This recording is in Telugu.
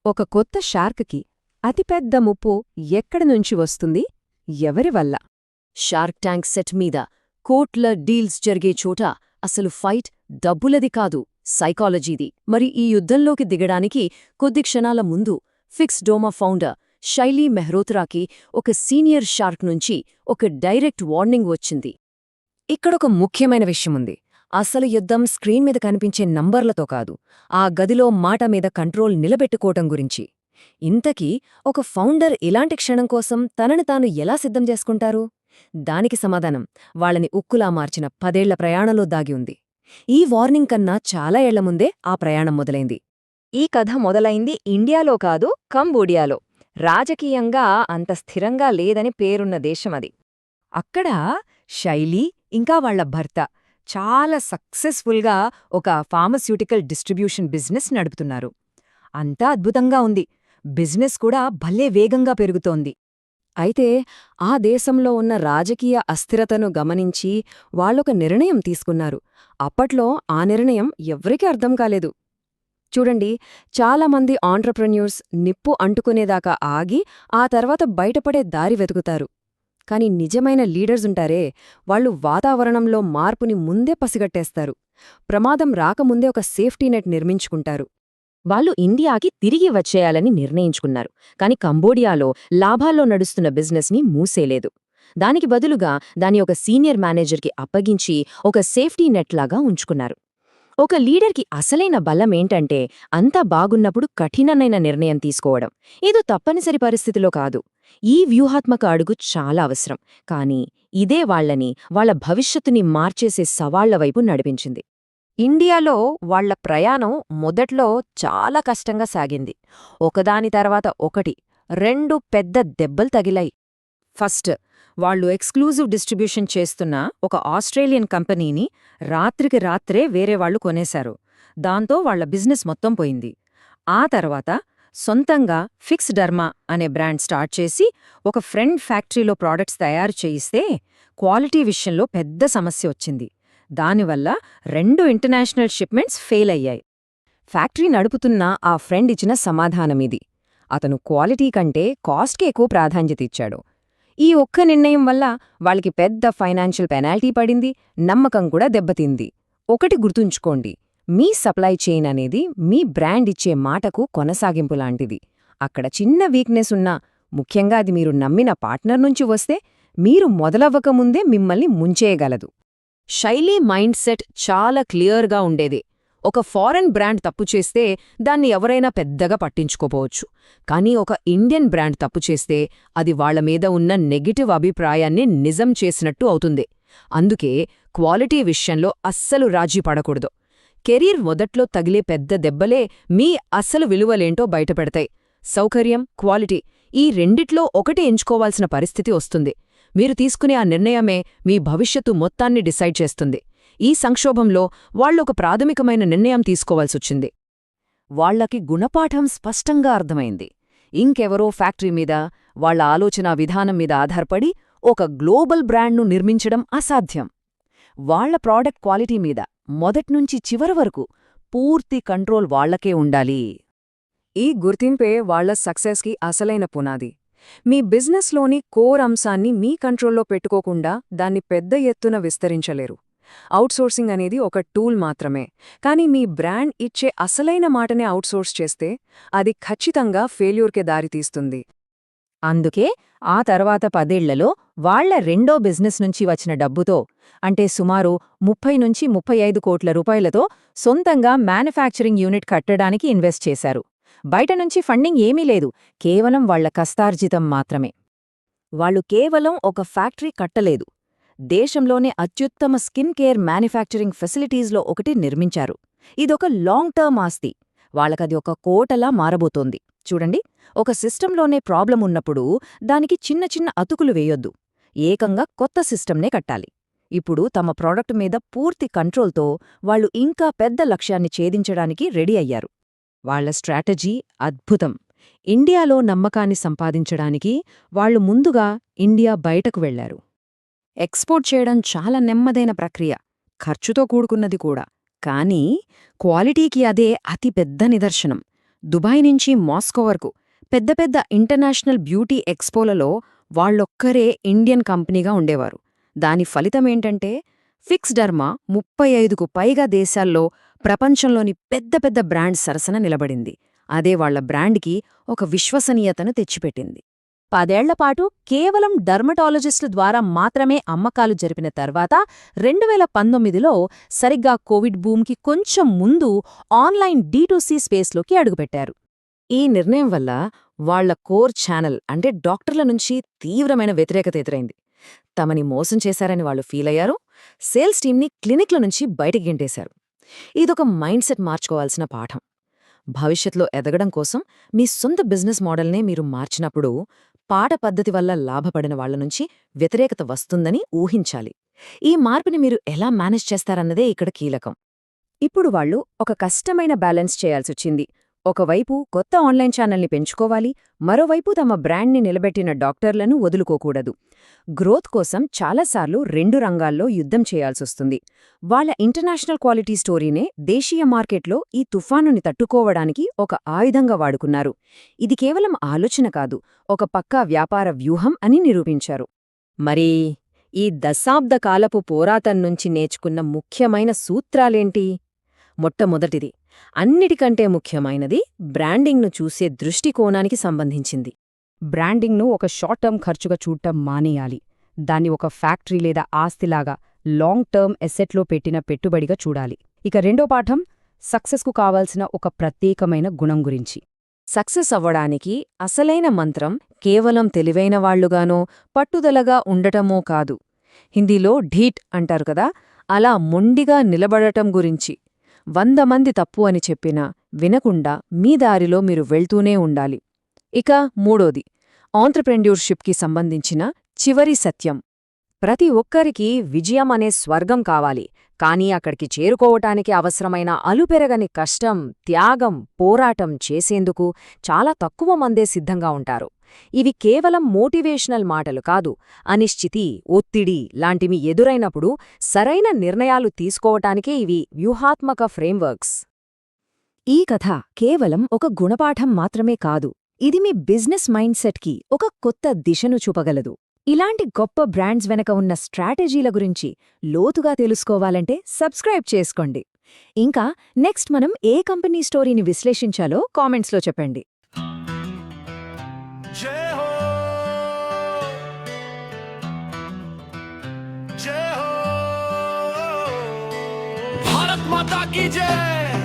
ఒక కొత్త షార్క్కి అతిపెద్ద ముప్పు ఎక్కడి నుంచి వస్తుంది? ఎవరి వల్ల? షార్క్ ట్యాంక్ సెట్ మీద కోట్ల డీల్స్ జరిగే చోట అసలు ఫైట్ డబ్బులది కాదు, సైకాలజీది. మరి ఈ యుద్ధంలోకి దిగడానికి కొద్ది క్షణాల ముందు ఫిక్స్ డోమా ఫౌండర్ శైలీ మెహ్రోత్రాకి ఒక సీనియర్ షార్క్ నుంచి ఒక డైరెక్ట్ వార్నింగ్ వచ్చింది. ఇక్కడొక ముఖ్యమైన విషయముంది. అసలు యుద్ధం స్క్రీన్ మీద కనిపించే నంబర్లతో కాదు, ఆ గదిలో మాట మీద కంట్రోల్ నిలబెట్టుకోవటం గురించి. ఇంతకీ ఒక ఫౌండర్ ఇలాంటి క్షణం కోసం తనని తాను ఎలా సిద్ధం చేసుకుంటారు? దానికి సమాధానం వాళ్ళని ఉక్కులా మార్చిన 10 ఏళ్ల ప్రయాణంలో దాగి ఉంది. ఈ వార్నింగ్ కన్నా చాలా ఏళ్ల ముందే ఆ ప్రయాణం మొదలైంది. ఈ కథ మొదలైంది ఇండియాలో కాదు, కంబోడియాలో. రాజకీయంగా అంత స్థిరంగా లేదని పేరున్న దేశమది. అక్కడ శైలీ ఇంకా వాళ్ల భర్త చాలా సక్సెస్ఫుల్గా ఒక ఫార్మస్యూటికల్ డిస్ట్రిబ్యూషన్ బిజినెస్ నడుపుతున్నారు. అంతా అద్భుతంగా ఉంది. బిజినెస్ కూడా భలే వేగంగా పెరుగుతోంది. అయితే ఆ దేశంలో ఉన్న రాజకీయ అస్థిరతను గమనించి వాళ్ళొక నిర్ణయం తీసుకున్నారు. అప్పట్లో ఆ నిర్ణయం ఎవ్వరికీ అర్థం కాలేదు. చూడండి, చాలామంది ఆంట్రప్రెన్యూర్స్ నిప్పు అంటుకునేదాకా ఆగి ఆ తర్వాత బయటపడే దారి వెతుకుతారు. కాని నిజమైన లీడర్సుంటారే, వాళ్ళు వాతావరణంలో మార్పుని ముందే పసిగట్టేస్తారు. ప్రమాదం రాకముందే ఒక సేఫ్టీ నెట్ నిర్మించుకుంటారు. వాళ్ళు ఇండియాకి తిరిగి వచ్చేయాలని నిర్ణయించుకున్నారు. కాని కంబోడియాలో లాభాల్లో నడుస్తున్న బిజినెస్ని మూసేలేదు. దానికి బదులుగా దాన్ని ఒక సీనియర్ మేనేజర్కి అప్పగించి ఒక సేఫ్టీ నెట్లాగా ఉంచుకున్నారు. ఒక లీడర్కి అసలైన బలమేంటంటే అంతా బాగున్నప్పుడు కఠినమైన నిర్ణయం తీసుకోవడం. ఏదో తప్పనిసరి పరిస్థితిలో కాదు. ఈ వ్యూహాత్మక అడుగు చాలా అవసరం. కానీ ఇదే వాళ్లని వాళ్ల భవిష్యత్తుని మార్చేసే సవాళ్ల వైపు నడిపించింది. ఇండియాలో వాళ్ల ప్రయాణం మొదట్లో చాలా కష్టంగా సాగింది. ఒకదాని తర్వాత ఒకటి 2 పెద్ద దెబ్బలు తగిలాయి. ఫస్ట్, వాళ్లు ఎక్స్క్లూజివ్ డిస్ట్రిబ్యూషన్ చేస్తున్న ఒక ఆస్ట్రేలియన్ కంపెనీని రాత్రికి రాత్రే వేరే వాళ్లు కొనేశారు. దాంతో వాళ్ల బిజినెస్ మొత్తం పోయింది. ఆ తర్వాత సొంతంగా ఫిక్స్ డర్మా అనే బ్రాండ్ స్టార్ట్ చేసి ఒక ఫ్రెండ్ ఫ్యాక్టరీలో ప్రాడక్ట్స్ తయారు చేయిస్తే క్వాలిటీ విషయంలో పెద్ద సమస్య వచ్చింది. దానివల్ల 2 ఇంటర్నేషనల్ షిప్మెంట్స్ ఫెయిల్ అయ్యాయి. ఫ్యాక్టరీ నడుపుతున్న ఆ ఫ్రెండ్ ఇచ్చిన సమాధానమిది. అతను క్వాలిటీ కంటే కాస్ట్కి ఎక్కువ ప్రాధాన్యత ఇచ్చాడు. ఈ ఒక్క నిర్ణయం వల్ల వాళ్ళకి పెద్ద ఫైనాన్షియల్ పెనాల్టీ పడింది, నమ్మకం కూడా దెబ్బతింది. ఒకటి గుర్తుంచుకోండి, మీ సప్లై చైన్ అనేది మీ బ్రాండ్ ఇచ్చే మాటకు కొనసాగింపులాంటిది. అక్కడ చిన్న వీక్నెస్ ఉన్నా, ముఖ్యంగా అది మీరు నమ్మిన పార్ట్నర్ నుంచి వస్తే, మీరు మొదలవ్వకముందే మిమ్మల్ని ముంచేయగలదు. శైలీ మైండ్ సెట్ చాలా క్లియర్గా ఉండేది. ఒక ఫారెన్ బ్రాండ్ తప్పు చేస్తే దాన్ని ఎవరైనా పెద్దగా పట్టించుకోపోవచ్చు. కానీ ఒక ఇండియన్ బ్రాండ్ తప్పు చేస్తే అది వాళ్ల మీద ఉన్న నెగటివ్ అభిప్రాయాన్ని నిజం చేసినట్టు అవుతుంది. అందుకే క్వాలిటీ విషయంలో అస్సలు రాజీ పడకూడదు. కెరీర్ మొదట్లో తగిలే పెద్ద దెబ్బలే మీ అస్సలు విలువలేంటో బయటపెడతాయి. సౌకర్యం, క్వాలిటీ ఈ రెండిట్లో ఒకటి ఎంచుకోవాల్సిన పరిస్థితి వస్తుంది. మీరు తీసుకునే ఆ నిర్ణయమే మీ భవిష్యత్తు మొత్తాన్ని డిసైడ్ చేస్తుంది. ఈ సంక్షోభంలో వాళ్లొక ప్రాథమికమైన నిర్ణయం తీసుకోవాల్సొచ్చింది. వాళ్లకి గుణపాఠం స్పష్టంగా అర్థమైంది. ఇంకెవరో ఫ్యాక్టరీ మీద, వాళ్ల ఆలోచనా విధానం మీద ఆధారపడి ఒక గ్లోబల్ బ్రాండ్ను నిర్మించడం అసాధ్యం. వాళ్ల ప్రాడక్ట్ క్వాలిటీ మీద మొదట్నుంచి చివరి వరకు పూర్తి కంట్రోల్ వాళ్లకే ఉండాలి. ఈ గుర్తింపే వాళ్ల సక్సెస్కి అసలైన పునాది. మీ బిజినెస్లోని కోర్ అంశాన్ని మీ కంట్రోల్లో పెట్టుకోకుండా దాన్ని పెద్ద ఎత్తున విస్తరించలేరు. అవుట్సోర్సింగ్ అనేది ఒక టూల్ మాత్రమే. కానీ మీ బ్రాండ్ ఇచ్చే అసలైన మాటనే అవుట్సోర్స్ చేస్తే అది ఖచ్చితంగా ఫెయిల్యూర్కే దారితీస్తుంది. అందుకే ఆ తర్వాత 10 ఏళ్లలో వాళ్ల రెండో బిజినెస్ నుంచి వచ్చిన డబ్బుతో, అంటే సుమారు 30-35 కోట్ల రూపాయలతో సొంతంగా మ్యానుఫ్యాక్చరింగ్ యూనిట్ కట్టడానికి ఇన్వెస్ట్ చేశారు. బయట నుంచి ఫండింగ్ ఏమీ లేదు, కేవలం వాళ్ల కష్టార్జితం మాత్రమే. వాళ్లు కేవలం ఒక ఫ్యాక్టరీ కట్టలేదు, దేశంలోనే అత్యుత్తమ స్కిన్ కేర్ మ్యానుఫ్యాక్చరింగ్ ఫెసిలిటీస్లో ఒకటి నిర్మించారు. ఇదొక లాంగ్ టర్మ్ ఆస్తి. వాళ్లకది ఒక కోటలా మారబోతోంది. చూడండి, ఒక సిస్టంలోనే ప్రాబ్లం ఉన్నప్పుడు దానికి చిన్న చిన్న అతుకులు వేయొద్దు, ఏకంగా కొత్త సిస్టంనే కట్టాలి. ఇప్పుడు తమ ప్రాడక్ట్ మీద పూర్తి కంట్రోల్తో వాళ్లు ఇంకా పెద్ద లక్ష్యాన్ని ఛేదించడానికి రెడీ అయ్యారు. వాళ్ల స్ట్రాటజీ అద్భుతం. ఇండియాలో నమ్మకాన్ని సంపాదించడానికి వాళ్లు ముందుగా ఇండియా బయటకు వెళ్లారు. ఎక్స్పోర్ట్ చేయడం చాలా నెమ్మదైన ప్రక్రియ, ఖర్చుతో కూడుకున్నది కూడా. కానీ క్వాలిటీకి అదే అతి పెద్ద నిదర్శనం. దుబాయ్ నుంచి మాస్కో వరకు పెద్ద పెద్ద ఇంటర్నేషనల్ బ్యూటీ ఎక్స్పోలలో వాళ్ళొక్కరే ఇండియన్ కంపెనీగా ఉండేవారు. దాని ఫలితమేంటంటే ఫిక్స్ డర్మా 35కు పైగా దేశాల్లో ప్రపంచంలోని పెద్ద పెద్ద బ్రాండ్ సరసన నిలబడింది. అదే వాళ్ల బ్రాండ్కి ఒక విశ్వసనీయతను తెచ్చిపెట్టింది. 10 ఏళ్లపాటు కేవలం డర్మటాలజిస్టుల ద్వారా మాత్రమే అమ్మకాలు జరిపిన తర్వాత 2019లో సరిగ్గా కోవిడ్ బూమ్కి కొంచెం ముందు ఆన్లైన్ D2C స్పేస్లోకి అడుగుపెట్టారు. ఈ నిర్ణయం వల్ల వాళ్ల కోర్ ఛానల్ అంటే డాక్టర్ల నుంచి తీవ్రమైన వ్యతిరేకత ఎదురైంది. తమని మోసం చేశారని వాళ్ళు ఫీలయ్యారు. సేల్స్ టీంని క్లినిక్ల నుంచి బయటికి గెంటేశారు. ఇదొక మైండ్ సెట్ మార్చుకోవాల్సిన పాఠం. భవిష్యత్లో ఎదగడం కోసం మీ సొంత బిజినెస్ మోడల్నే మీరు మార్చినప్పుడు పాట పద్ధతి వల్ల లాభపడిన వాళ్ల నుంచి వ్యతిరేకత వస్తుందని ఊహించాలి. ఈ మార్పుని మీరు ఎలా మేనేజ్ చేస్తారన్నదే ఇక్కడ కీలకం. ఇప్పుడు వాళ్ళు ఒక కష్టమైన బ్యాలెన్స్ చేయాల్సొచ్చింది. ఒకవైపు కొత్త ఆన్లైన్ ఛానల్ని పెంచుకోవాలి, మరోవైపు తమ బ్రాండ్ని నిలబెట్టిన డాక్టర్లను వదులుకోకూడదు. గ్రోత్ కోసం చాలాసార్లు 2 రంగాల్లో యుద్ధం చేయాల్సొస్తుంది. వాళ్ళ ఇంటర్నేషనల్ క్వాలిటీ స్టోరీనే దేశీయ మార్కెట్లో ఈ తుఫానుని తట్టుకోవడానికి ఒక ఆయుధంగా వాడుకున్నారు. ఇది కేవలం ఆలోచన కాదు, ఒక పక్కా వ్యాపార వ్యూహం అని నిరూపించారు. మరి ఈ దశాబ్ద కాలపు పోరాటం నుంచి నేర్చుకున్న ముఖ్యమైన సూత్రాలేంటి? మొట్టమొదటిది, అన్నిటికంటే ముఖ్యమైనది బ్రాండింగ్ను చూసే దృష్టికోణానికి సంబంధించింది. బ్రాండింగ్ను ఒక షార్ట్ టర్మ్ ఖర్చుగా చూడటం మానేయాలి. దాన్ని ఒక ఫ్యాక్టరీ లేదా ఆస్తిలాగా లాంగ్ టర్మ్ ఎసెట్లో పెట్టిన పెట్టుబడిగా చూడాలి. ఇక రెండో పాఠం, సక్సెస్కు కావాల్సిన ఒక ప్రత్యేకమైన గుణం గురించి. సక్సెస్ అవ్వడానికి అసలైన మంత్రం కేవలం తెలివైన వాళ్లుగానో పట్టుదలగా ఉండటమో కాదు. హిందీలో ఢీట్ అంటారు కదా, అలా మొండిగా నిలబడటం గురించి. 100 మంది తప్పు అని చెప్పినా వినకుండా మీ దారిలో మీరు వెళ్తూనే ఉండాలి. ఇక మూడోది, ఆంట్రప్రెన్యూర్షిప్కి సంబంధించిన చివరి సత్యం. ప్రతి ఒక్కరికీ విజయం అనే స్వర్గం కావాలి, కానీ అక్కడికి చేరుకోవటానికి అవసరమైన అలుపెరగని కష్టం, త్యాగం, పోరాటం చేసేందుకు చాలా తక్కువ మందే సిద్ధంగా ఉంటారు. ఇవి కేవలం మోటివేషనల్ మాటలు కాదు. అనిశ్చితి, ఒత్తిడి లాంటివి ఎదురైనప్పుడు సరైన నిర్ణయాలు తీసుకోవటానికే ఇవి వ్యూహాత్మక ఫ్రేమ్వర్క్స్. ఈ కథ కేవలం ఒక గుణపాఠం మాత్రమే కాదు, ఇది మీ బిజినెస్ మైండ్ సెట్కి ఒక కొత్త దిశను చూపగలదు. ఇలాంటి గొప్ప బ్రాండ్స్ వెనక ఉన్న స్ట్రాటజీల గురించి లోతుగా తెలుసుకోవాలంటే సబ్స్క్రైబ్ చేసుకోండి. ఇంకా నెక్స్ట్ మనం ఏ కంపెనీ స్టోరీని విశ్లేషించాలో కామెంట్స్లో చెప్పండి. जय हो, जय हो, भारत माता की जय।